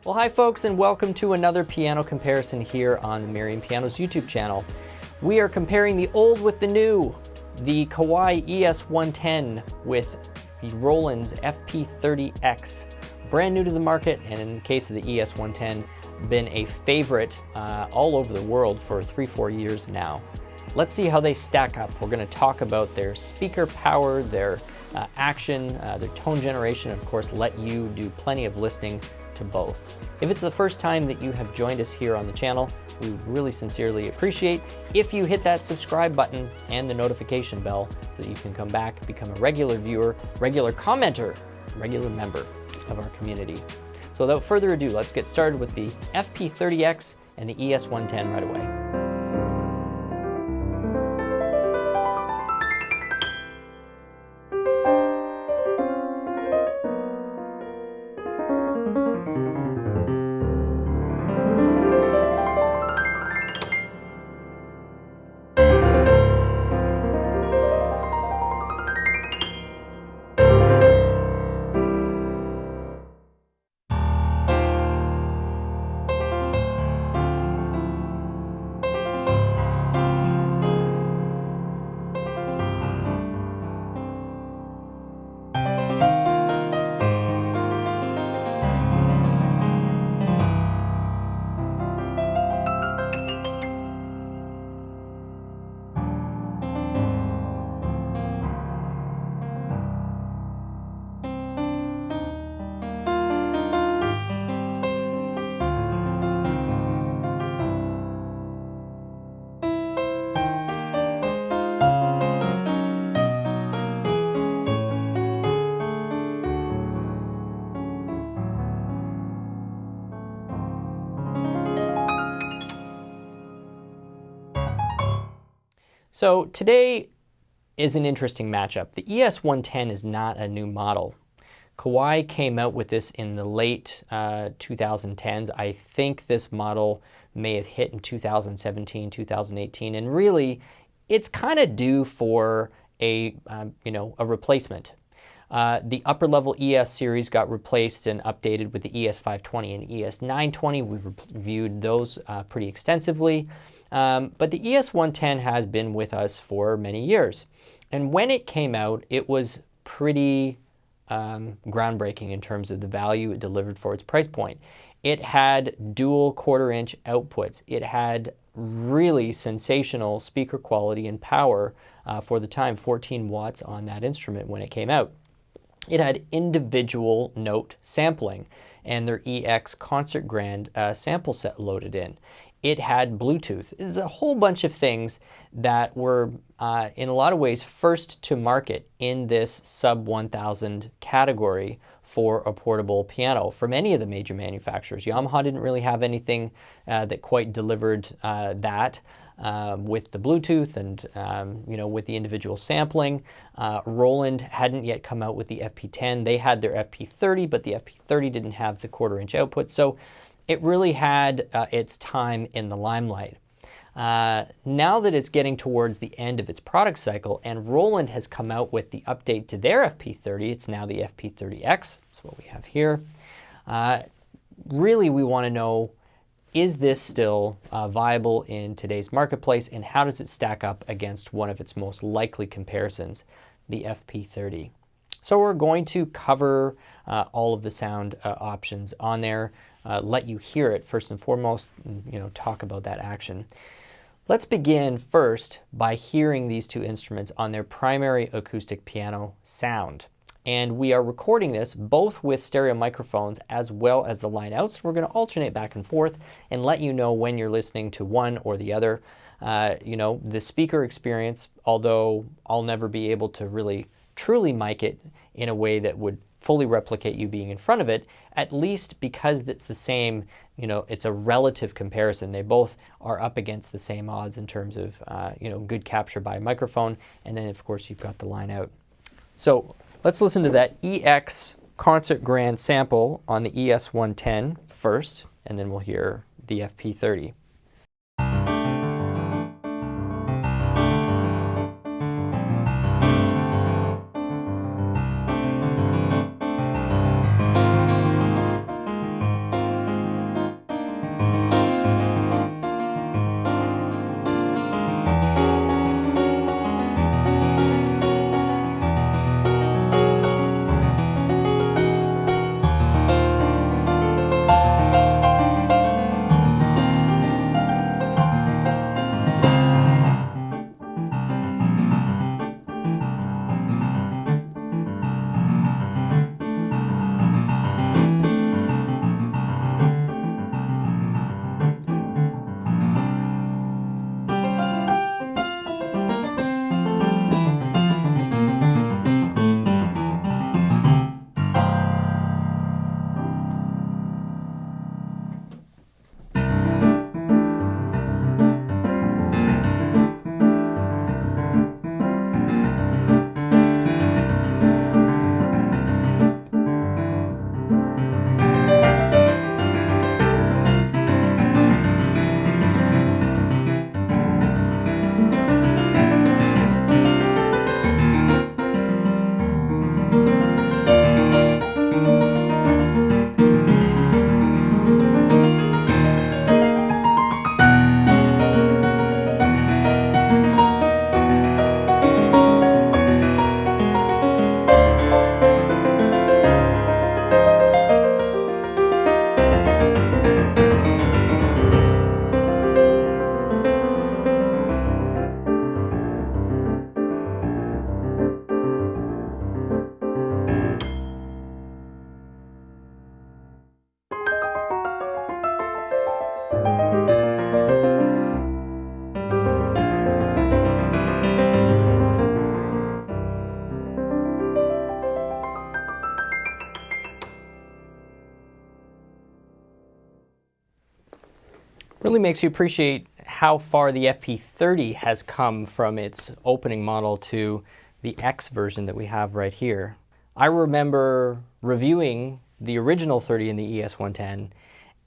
Well, hi folks, and welcome to another piano comparison here on the Merriam Pianos YouTube channel. We are comparing the old with the new, the Kawai ES110 with the Roland's FP-30X. Brand new to the market, and in the case of the ES110, been a favorite all over the world for 3-4 years now. Let's see how they stack up. We're going to talk about their speaker power, their action, their tone generation, and of course let you do plenty of listening to both. If it's the first time that you have joined us here on the channel, we would really sincerely appreciate if you hit that subscribe button and the notification bell so that you can come back, become a regular viewer, regular commenter, regular member of our community. So without further ado, let's get started with the FP-30X and the ES110 right away. So today is an interesting matchup. The ES110 is not a new model. Kawai came out with this in the late 2010s. I think this model may have hit in 2017, 2018, and really it's kind of due for a replacement. The upper level ES series got replaced and updated with the ES520 and ES920. We've reviewed those pretty extensively. But the ES110 has been with us for many years. And when it came out, it was pretty groundbreaking in terms of the value it delivered for its price point. It had dual quarter-inch outputs. It had really sensational speaker quality and power for the time, 14 watts on that instrument when it came out. It had individual note sampling and their EX Concert Grand sample set loaded in. It had Bluetooth. There's a whole bunch of things that were, in a lot of ways, first to market in this sub-$1,000 category for a portable piano from any of the major manufacturers. Yamaha didn't really have anything that quite delivered that with the Bluetooth and with the individual sampling. Roland hadn't yet come out with the FP-10. They had their FP-30, but the FP-30 didn't have the quarter-inch output. So it really had its time in the limelight. Now that it's getting towards the end of its product cycle and Roland has come out with the update to their FP-30, it's now the FP-30X, that's what we have here. Really we want to know, is this still viable in today's marketplace, and how does it stack up against one of its most likely comparisons, the FP-30? So we're going to cover all of the sound options on there. Let you hear it first and foremost, talk about that action. Let's begin first by hearing these two instruments on their primary acoustic piano sound. And we are recording this both with stereo microphones as well as the line outs. We're going to alternate back and forth and let you know when you're listening to one or the other. The speaker experience, although I'll never be able to really truly mic it in a way that would fully replicate you being in front of it, at least because it's the same, it's a relative comparison. They both are up against the same odds in terms of, good capture by microphone. And then, of course, you've got the line out. So let's listen to that EX Concert Grand sample on the ES110 first, and then we'll hear the FP-30. Really makes you appreciate how far the FP-30 has come from its opening model to the X version that we have right here. I remember reviewing the original 30 in the ES110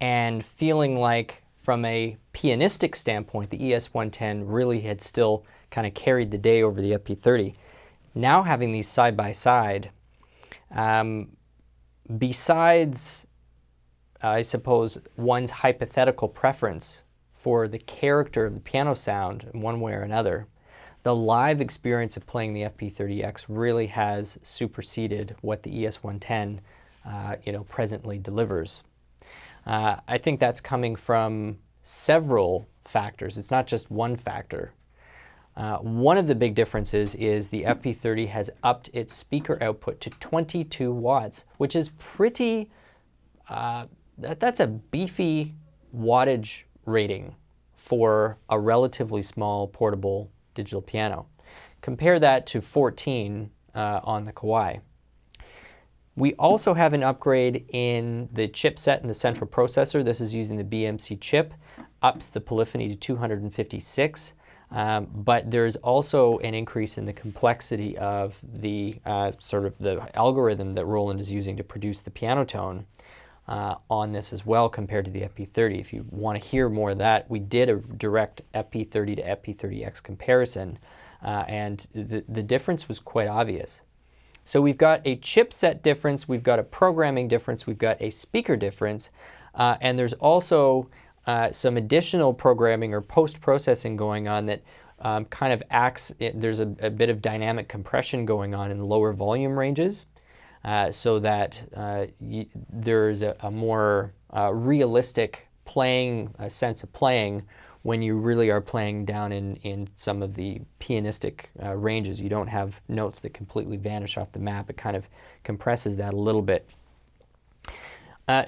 and feeling like from a pianistic standpoint, the ES110 really had still kind of carried the day over the FP-30. Now having these side by side, besides, I suppose, one's hypothetical preference for the character of the piano sound in one way or another, the live experience of playing the FP-30X really has superseded what the ES110 presently delivers. I think that's coming from several factors. It's not just one factor. One of the big differences is the FP-30 has upped its speaker output to 22 watts, which is pretty, that's a beefy wattage rating for a relatively small portable digital piano. Compare that to 14 on the Kawai. We also have an upgrade in the chipset and the central processor. This is using the BMC chip, ups the polyphony to 256, but there's also an increase in the complexity of the sort of the algorithm that Roland is using to produce the piano tone on this as well compared to the FP-30. If you want to hear more of that, we did a direct FP-30 to FP-30X comparison, and the difference was quite obvious. So we've got a chipset difference, we've got a programming difference, we've got a speaker difference, and there's also some additional programming or post-processing going on that kind of acts, there's a bit of dynamic compression going on in lower volume ranges, so that there's a more realistic playing, sense of playing when you really are playing down in some of the pianistic ranges. You don't have notes that completely vanish off the map. It kind of compresses that a little bit.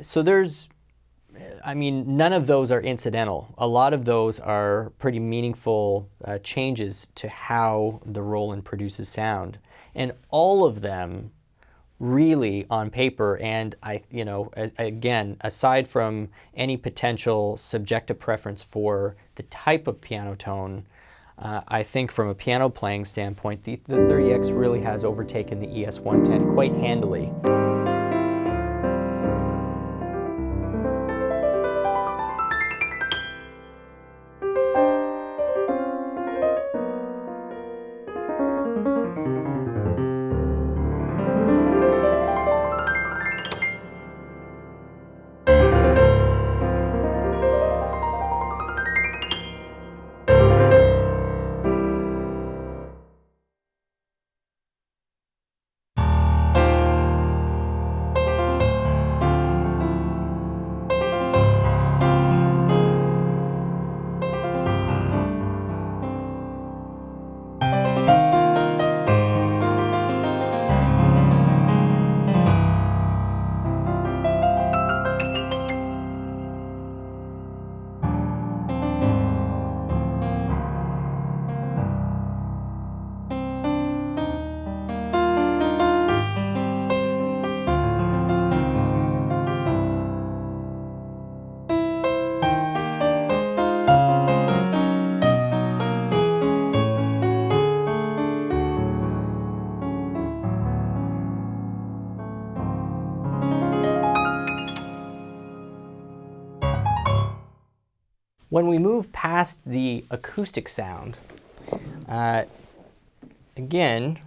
So there's, I mean, none of those are incidental. A lot of those are pretty meaningful changes to how the Roland produces sound. And all of them really on paper, and again, aside from any potential subjective preference for the type of piano tone, I think from a piano playing standpoint, the 30X really has overtaken the ES110 quite handily. When we move past the acoustic sound, again,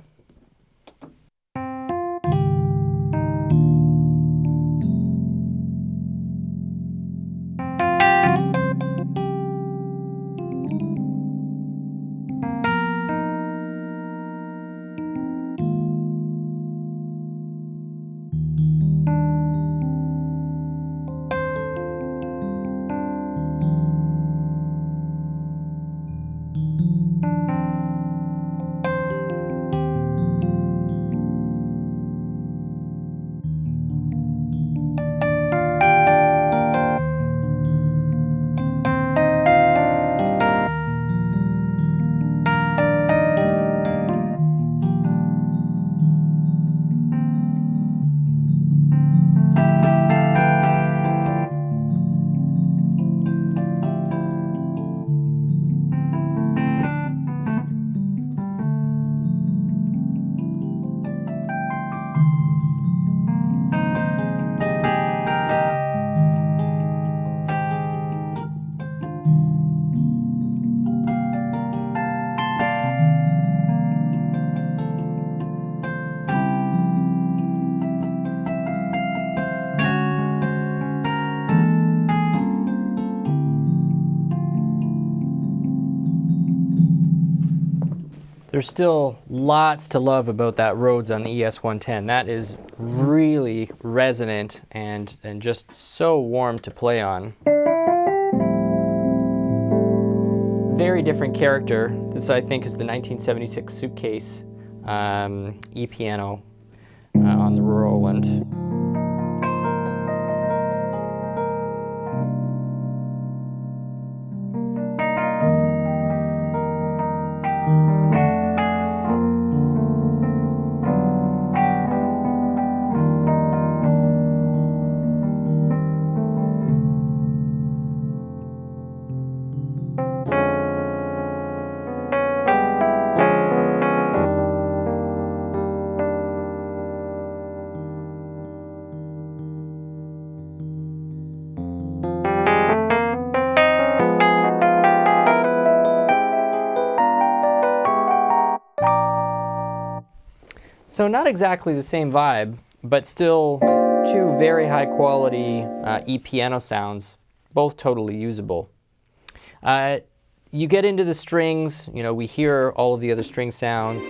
There's still lots to love about that Rhodes on the ES110. That is really resonant and just so warm to play on. Very different character. This, I think, is the 1976 Suitcase E-piano on the Roland. So not exactly the same vibe, but still two very high quality E-piano sounds, both totally usable. You get into the strings, you know, we hear all of the other string sounds.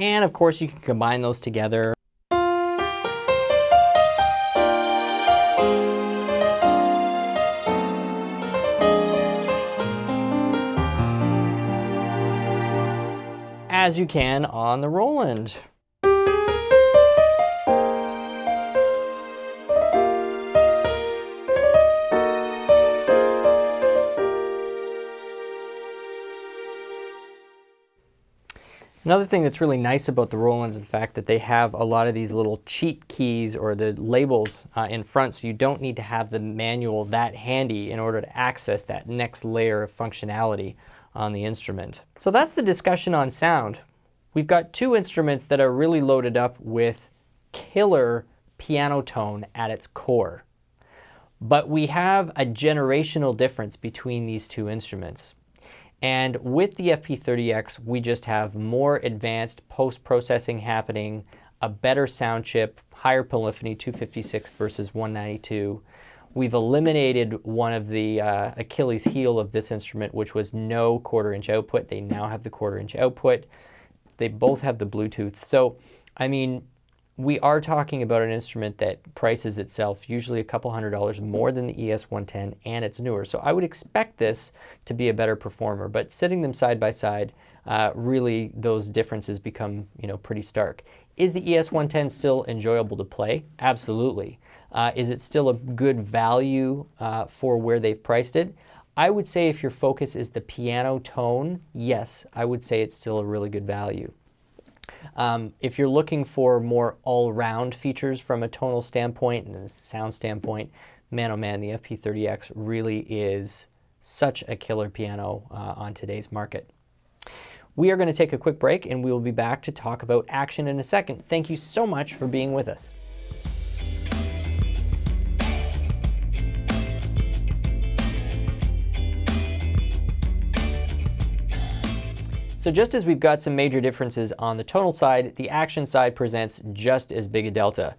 And of course you can combine those together. As you can on the Roland. Another thing that's really nice about the Roland is the fact that they have a lot of these little cheat keys or the labels in front, so you don't need to have the manual that handy in order to access that next layer of functionality on the instrument. So that's the discussion on sound. We've got two instruments that are really loaded up with killer piano tone at its core. But we have a generational difference between these two instruments. And with the FP-30X, we just have more advanced post-processing happening, a better sound chip, higher polyphony, 256 versus 192. We've eliminated one of the Achilles heel of this instrument, which was no quarter-inch output. They now have the quarter-inch output. They both have the Bluetooth. So, I mean, we are talking about an instrument that prices itself usually a couple $100 more than the ES110, and it's newer. So I would expect this to be a better performer, but sitting them side by side, really those differences become, you know, pretty stark. Is the ES110 still enjoyable to play? Absolutely. Is it still a good value for where they've priced it? I would say if your focus is the piano tone, yes, I would say it's still a really good value. If you're looking for more all-round features from a tonal standpoint and a sound standpoint, man oh man, the FP-30X really is such a killer piano on today's market. We are going to take a quick break and we will be back to talk about action in a second. Thank you so much for being with us. So just as we've got some major differences on the tonal side, the action side presents just as big a delta.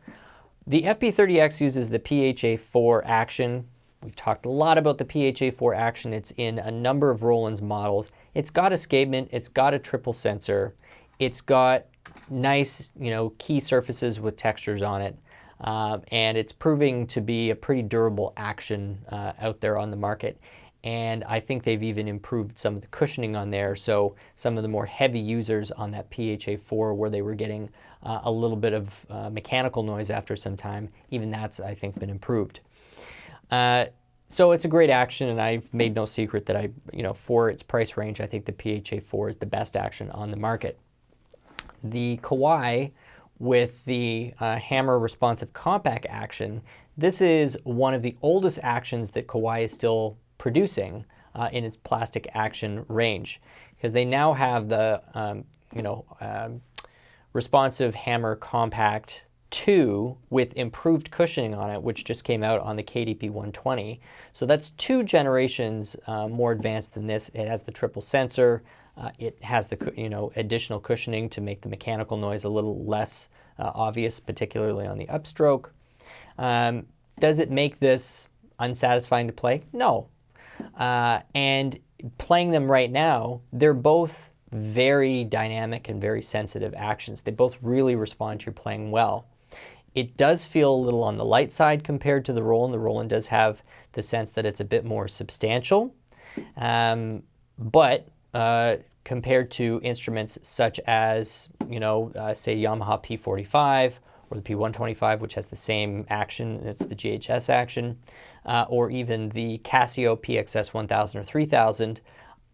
The FP-30X uses the PHA-4 action. We've talked a lot about the PHA-4 action. It's in a number of Roland's models. It's got escapement, it's got a triple sensor, it's got nice, you know, key surfaces with textures on it, and it's proving to be a pretty durable action out there on the market. And I think they've even improved some of the cushioning on there, so some of the more heavy users on that PHA-4 where they were getting a little bit of mechanical noise after some time, even that's, I think, been improved. So it's a great action, and I've made no secret that for its price range, I think the PHA-4 is the best action on the market. The Kawai with the hammer responsive compact action, this is one of the oldest actions that Kawai is still producing in its plastic action range, because they now have the responsive hammer compact 2 with improved cushioning on it, which just came out on the KDP-120. So that's 2 generations more advanced than this. It has the triple sensor. It has the additional cushioning to make the mechanical noise a little less obvious, particularly on the upstroke. Does it make this unsatisfying to play? No. And playing them right now, they're both very dynamic and very sensitive actions. They both really respond to your playing well. It does feel a little on the light side compared to the Roland. The Roland does have the sense that it's a bit more substantial, but compared to instruments such as, say Yamaha P-45 or the P-125, which has the same action, it's the GHS action, or even the Casio PXS-1000 or 3000,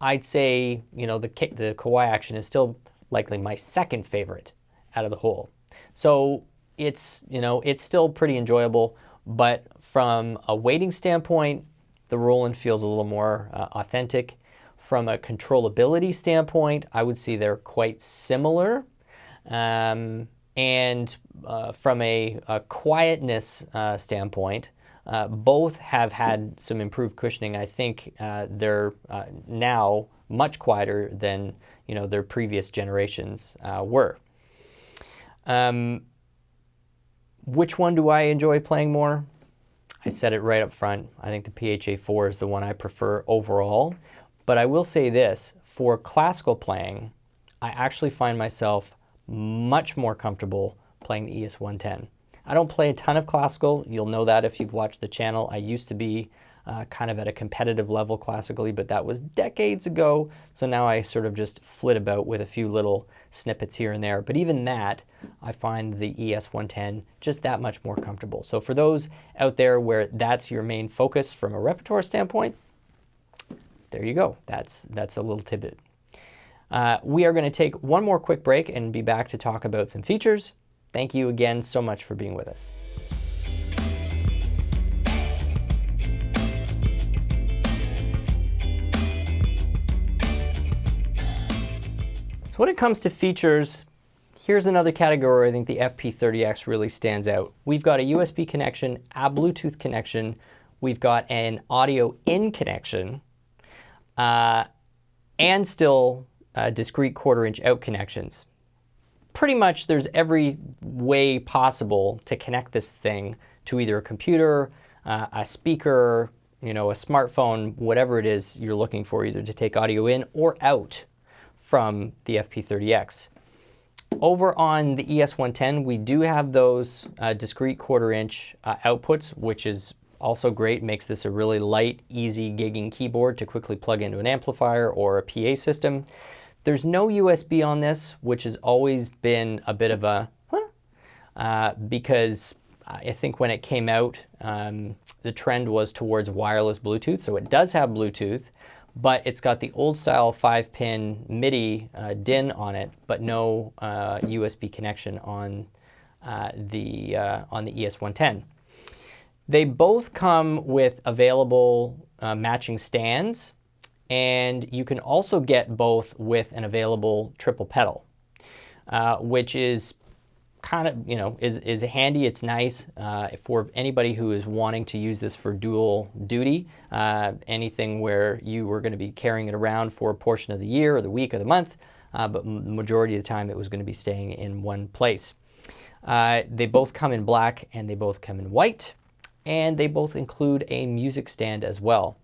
I'd say, the Kawai action is still likely my second favorite out of the whole. So it's still pretty enjoyable, but from a weighting standpoint, the Roland feels a little more authentic. From a controllability standpoint, I would say they're quite similar. And from a quietness standpoint, both have had some improved cushioning. I think they're now much quieter than their previous generations were. Which one do I enjoy playing more? I said it right up front. I think the PHA-4 is the one I prefer overall. But I will say this, for classical playing, I actually find myself much more comfortable playing the ES110. I don't play a ton of classical. You'll know that if you've watched the channel. I used to be kind of at a competitive level classically, but that was decades ago. So now I sort of just flit about with a few little snippets here and there. But even that, I find the ES110 just that much more comfortable. So for those out there where that's your main focus from a repertoire standpoint, there you go. That's a little tidbit. We are going to take one more quick break and be back to talk about some features. Thank you again so much for being with us. So when it comes to features, here's another category where I think the FP-30X really stands out. We've got a USB connection, a Bluetooth connection, we've got an audio in connection, and still discrete 1/4-inch out connections. Pretty much there's every way possible to connect this thing to either a computer, a speaker, a smartphone, whatever it is you're looking for, either to take audio in or out from the FP-30X. Over on the ES110, we do have those discrete 1/4-inch outputs, which is also great. Makes this a really light, easy gigging keyboard to quickly plug into an amplifier or a PA system. There's no USB on this, which has always been a bit of a because I think when it came out, the trend was towards wireless Bluetooth. So it does have Bluetooth, but it's got the old style 5-pin MIDI DIN on it, but no USB connection on the ES110. They both come with available matching stands, and you can also get both with an available triple pedal, which is kind of, is handy. It's nice for anybody who is wanting to use this for dual duty, anything where you were going to be carrying it around for a portion of the year or the week or the month, but the majority of the time it was going to be staying in one place. They both come in black and they both come in white, and they both include a music stand as well.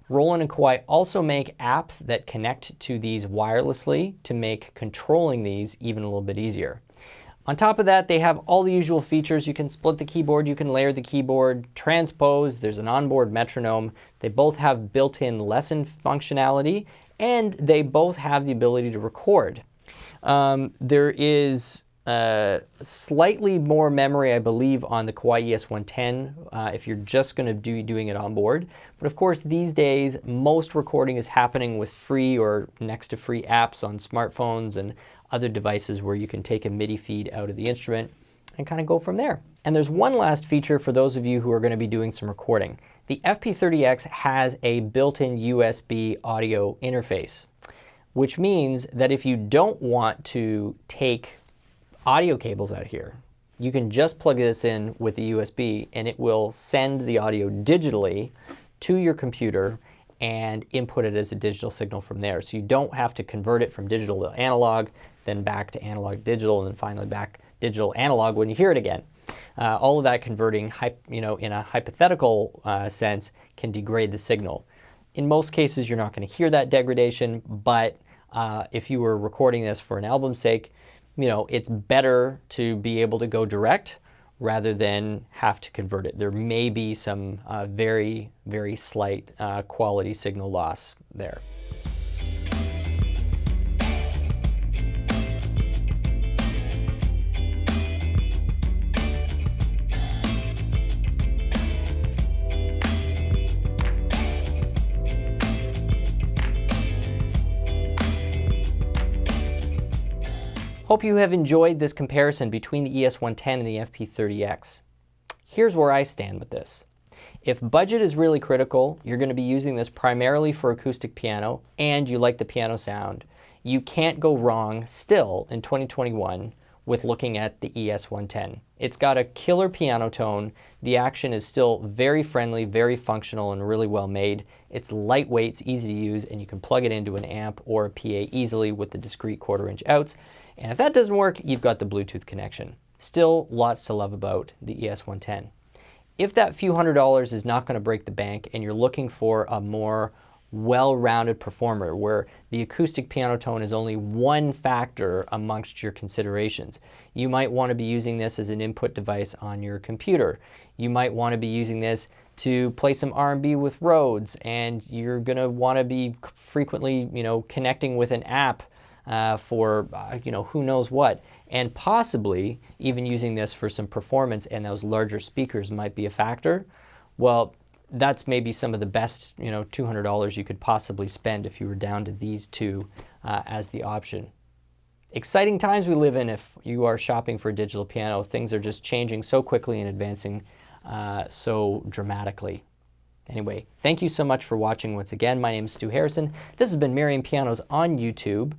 Roland and Kawai also make apps that connect to these wirelessly to make controlling these even a little bit easier. On top of that, they have all the usual features. You can split the keyboard, you can layer the keyboard, transpose, there's an onboard metronome. They both have built-in lesson functionality, and they both have the ability to record. There is slightly more memory, I believe, on the Kawai ES110 if you're just going to be doing it on board. But of course, these days, most recording is happening with free or next to free apps on smartphones and other devices where you can take a MIDI feed out of the instrument and kind of go from there. And there's one last feature for those of you who are going to be doing some recording. The FP-30X has a built-in USB audio interface, which means that if you don't want to take audio cables out here. You can just plug this in with the USB and it will send the audio digitally to your computer and input it as a digital signal from there. So you don't have to convert it from digital to analog, then back to analog digital, and then finally back digital analog when you hear it again. All of that converting, in a hypothetical sense, can degrade the signal. In most cases, you're not going to hear that degradation, but if you were recording this for an album's sake, it's better to be able to go direct rather than have to convert it. There may be some very, very slight quality signal loss there. Hope you have enjoyed this comparison between the ES110 and the FP-30X. Here's where I stand with this. If budget is really critical, you're going to be using this primarily for acoustic piano, and you like the piano sound, you can't go wrong still in 2021 with looking at the ES110. It's got a killer piano tone. The action is still very friendly, very functional, and really well made. It's lightweight, it's easy to use, and you can plug it into an amp or a PA easily with the discrete 1/4 inch outs. And if that doesn't work, you've got the Bluetooth connection. Still lots to love about the ES110. If that few $100s is not going to break the bank and you're looking for a more well-rounded performer where the acoustic piano tone is only one factor amongst your considerations, you might want to be using this as an input device on your computer. You might want to be using this to play some R&B with Rhodes, and you're going to want to be frequently, connecting with an app for who knows what, and possibly even using this for some performance, and those larger speakers might be a factor. Well, that's maybe some of the best $200 you could possibly spend if you were down to these two as the option. Exciting times we live in if you are shopping for a digital piano. Things are just changing so quickly and advancing so dramatically. Anyway, thank you so much for watching once again. My name is Stu Harrison. This has been Merriam Pianos on YouTube.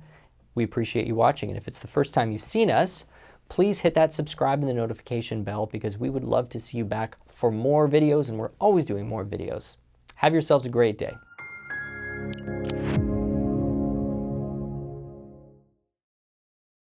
We appreciate you watching, and if it's the first time you've seen us, please hit that subscribe and the notification bell because we would love to see you back for more videos, and we're always doing more videos. Have yourselves a great day.